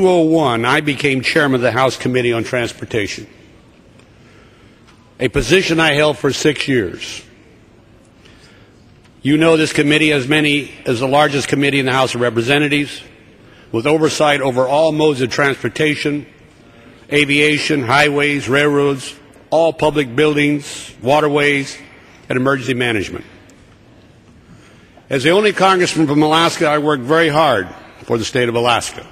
2001, I became chairman of the House Committee on Transportation, a position I held for 6 years. You know this committee as the largest committee in the House of Representatives, with oversight over all modes of transportation, aviation, highways, railroads, all public buildings, waterways, and emergency management. As the only congressman from Alaska, I worked very hard for the state of Alaska.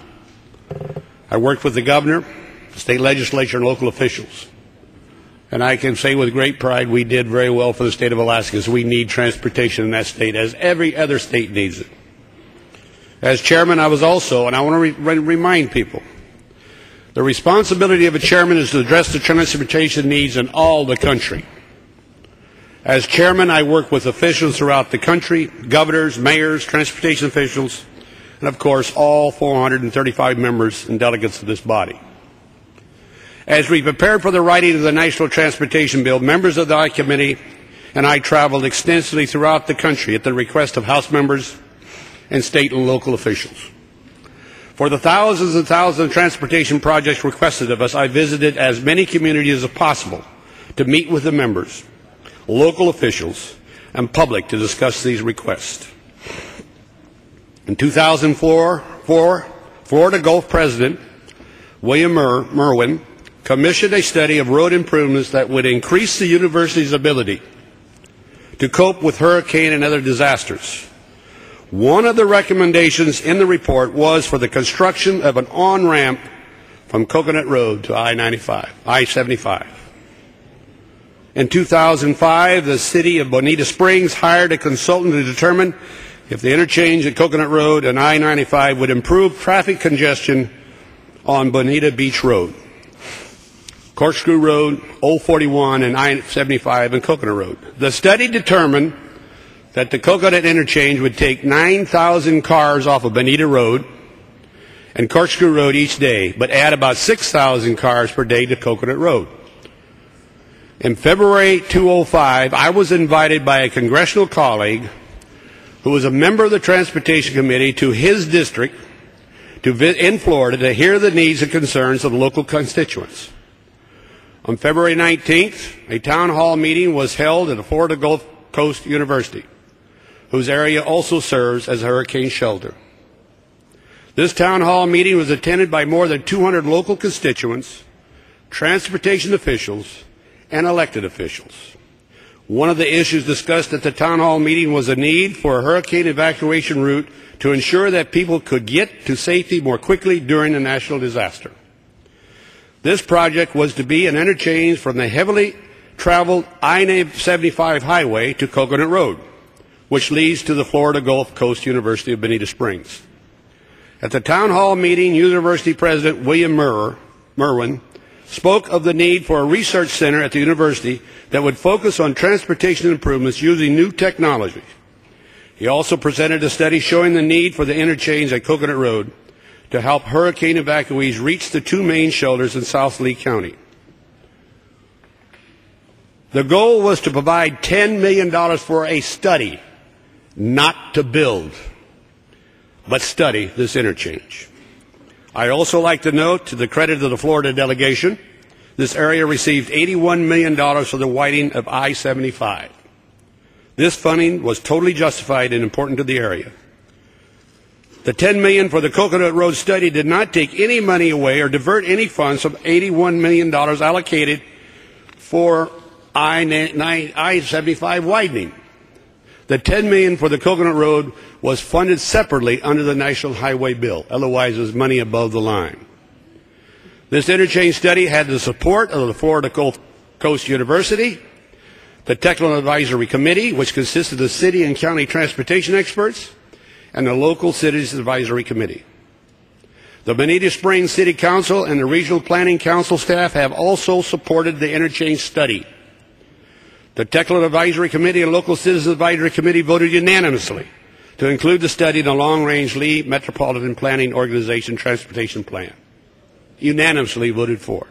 I worked with the governor, the state legislature, and local officials. And I can say with great pride we did very well for the state of Alaska, as we need transportation in that state as every other state needs it. As chairman, I was also, and I want to remind people, the responsibility of a chairman is to address the transportation needs in all the country. As chairman, I work with officials throughout the country, governors, mayors, transportation officials, and of course all 435 members and delegates of this body. As we prepared for the writing of the National Transportation Bill, members of the committee and I traveled extensively throughout the country at the request of House members and state and local officials. For the thousands and thousands of transportation projects requested of us, I visited as many communities as possible to meet with the members, local officials, and public to discuss these requests. In 2004, Florida Gulf President William Merwin commissioned a study of road improvements that would increase the university's ability to cope with hurricane and other disasters. One of the recommendations in the report was for the construction of an on-ramp from Coconut Road to I-75. In 2005, the city of Bonita Springs hired a consultant to determine if the interchange at Coconut Road and I-95 would improve traffic congestion on Bonita Beach Road, Corkscrew Road, Old 41, and I-75 and Coconut Road. The study determined that the Coconut interchange would take 9,000 cars off of Bonita Road and Corkscrew Road each day, but add about 6,000 cars per day to Coconut Road. In February 2005, I was invited by a congressional colleague who was a member of the Transportation Committee to his district in Florida to hear the needs and concerns of the local constituents. On February 19th, a town hall meeting was held at the Florida Gulf Coast University, whose area also serves as a hurricane shelter. This town hall meeting was attended by more than 200 local constituents, transportation officials, and elected officials. One of the issues discussed at the town hall meeting was the need for a hurricane evacuation route to ensure that people could get to safety more quickly during a national disaster. This project was to be an interchange from the heavily traveled I-75 highway to Coconut Road, which leads to the Florida Gulf Coast University of Bonita Springs. At the town hall meeting, University President William Merwin spoke of the need for a research center at the university that would focus on transportation improvements using new technology. He also presented a study showing the need for the interchange at Coconut Road to help hurricane evacuees reach the two main shelters in South Lee County. The goal was to provide $10 million for a study, not to build, but study this interchange. I also like to note, to the credit of the Florida delegation, this area received $81 million for the widening of I-75. This funding was totally justified and important to the area. The $10 million for the Coconut Road study did not take any money away or divert any funds from $81 million allocated for I-75 widening. The $10 million for the Coconut Road was funded separately under the National Highway Bill. Otherwise, it was money above the line. This interchange study had the support of the Florida Gulf Coast University, the Technical Advisory Committee, which consisted of city and county transportation experts, and the local cities advisory committee. The Bonita Springs City Council and the Regional Planning Council staff have also supported the interchange study. The Technical Advisory Committee and Local Citizens Advisory Committee voted unanimously to include the study in the Long-Range Lee Metropolitan Planning Organization Transportation Plan. Unanimously voted for.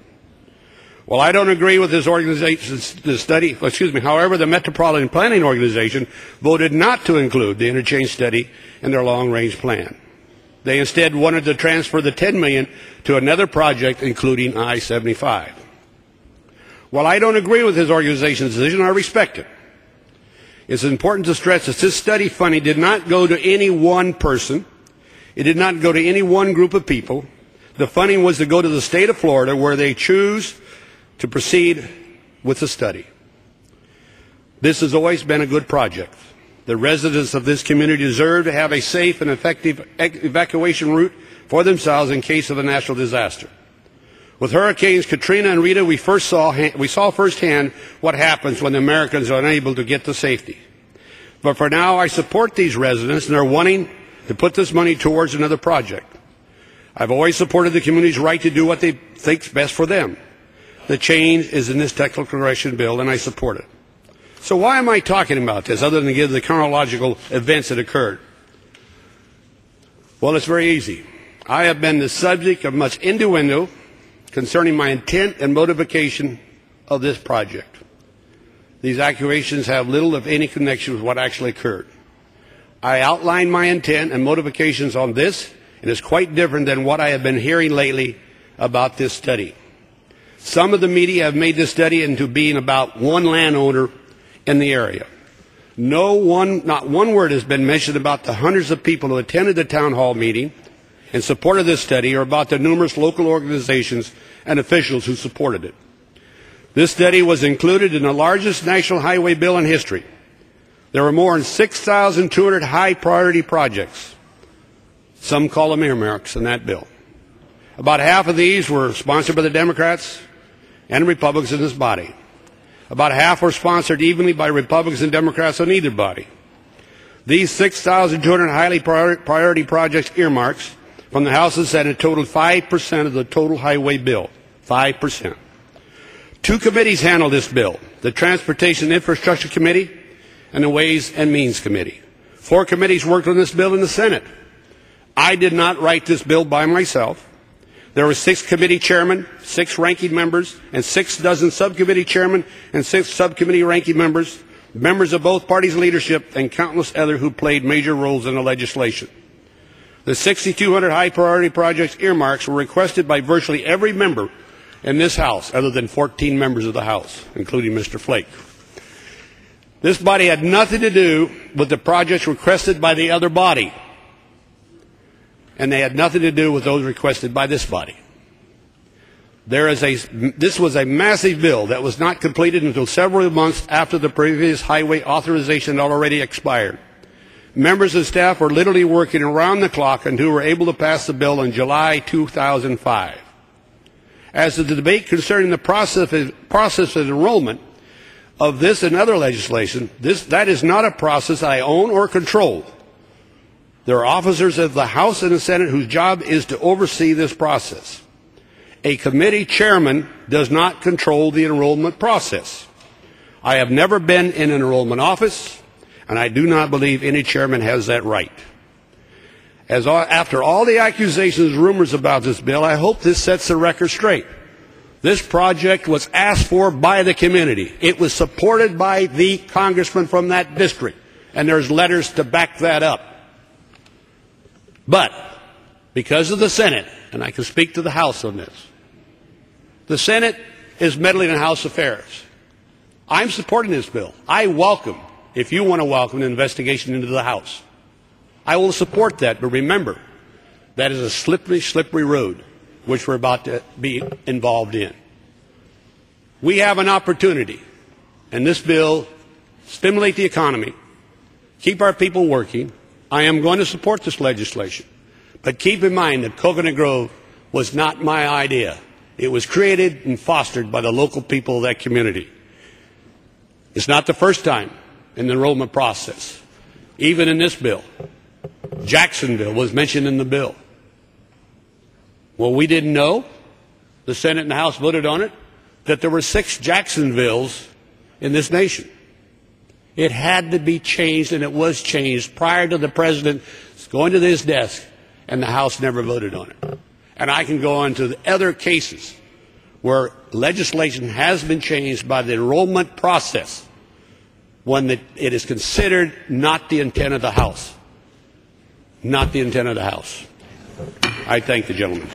Well, I don't agree with this organization's study. However, the Metropolitan Planning Organization voted not to include the interchange study in their long-range plan. They instead wanted to transfer the $10 million to another project, including I-75. While I don't agree with his organization's decision, I respect it. It's important to stress that this study funding did not go to any one person. It did not go to any one group of people. The funding was to go to the state of Florida, where they choose to proceed with the study. This has always been a good project. The residents of this community deserve to have a safe and effective evacuation route for themselves in case of a natural disaster. With Hurricanes Katrina and Rita, we saw firsthand what happens when the Americans are unable to get to safety. But for now, I support these residents, and they're wanting to put this money towards another project. I've always supported the community's right to do what they think is best for them. The change is in this technical correction bill, and I support it. So why am I talking about this, other than to give the chronological events that occurred? Well, it's very easy. I have been the subject of much innuendo concerning my intent and motivation of this project. These accusations have little, if any, connection with what actually occurred. I outlined my intent and motivations on this, and it's quite different than what I have been hearing lately about this study. Some of the media have made this study into being about one landowner in the area. Not one word has been mentioned about the hundreds of people who attended the town hall meeting in support of this study, or about the numerous local organizations and officials who supported it. This study was included in the largest national highway bill in history. There were more than 6,200 high-priority projects. Some call them earmarks in that bill. About half of these were sponsored by the Democrats and Republicans in this body. About half were sponsored evenly by Republicans and Democrats on either body. These 6,200 highly priority projects earmarks from the House and Senate totaled 5% of the total highway bill. 5%. Two committees handled this bill: the Transportation and Infrastructure Committee and the Ways and Means Committee. 4 committees worked on this bill in the Senate. I did not write this bill by myself. There were 6 committee chairmen, 6 ranking members, and 6 dozen subcommittee chairmen and 6 subcommittee ranking members, members of both parties' leadership, and countless others who played major roles in the legislation. The 6,200 high-priority projects earmarks were requested by virtually every member in this House, other than 14 members of the House, including Mr. Flake. This body had nothing to do with the projects requested by the other body, and they had nothing to do with those requested by this body. This was a massive bill that was not completed until several months after the previous highway authorization had already expired. Members and staff were literally working around the clock and who were able to pass the bill in July 2005. As to the debate concerning the process of enrollment of this and other legislation, that is not a process I own or control. There are officers of the House and the Senate whose job is to oversee this process. A committee chairman does not control the enrollment process. I have never been in an enrollment office, and I do not believe any chairman has that right. After all the accusations and rumors about this bill, I hope this sets the record straight. This project was asked for by the community. It was supported by the congressman from that district, and there's letters to back that up. But because of the Senate, and I can speak to the House on this, the Senate is meddling in House affairs. I'm supporting this bill. I welcome, if you want to welcome, an investigation into the House. I will support that, but remember, that is a slippery road which we're about to be involved in. We have an opportunity, and this bill, stimulate the economy, keep our people working. I am going to support this legislation, but keep in mind that Coconut Grove was not my idea. It was created and fostered by the local people of that community. It's not the first time in the enrollment process. Even in this bill, Jacksonville was mentioned in the bill. Well, we didn't know, the Senate and the House voted on it, that there were 6 Jacksonvilles in this nation. It had to be changed, and it was changed prior to the president going to his desk, and the House never voted on it. And I can go on to the other cases where legislation has been changed by the enrollment process when it is considered not the intent of the House. Not the intent of the House. I thank the gentleman.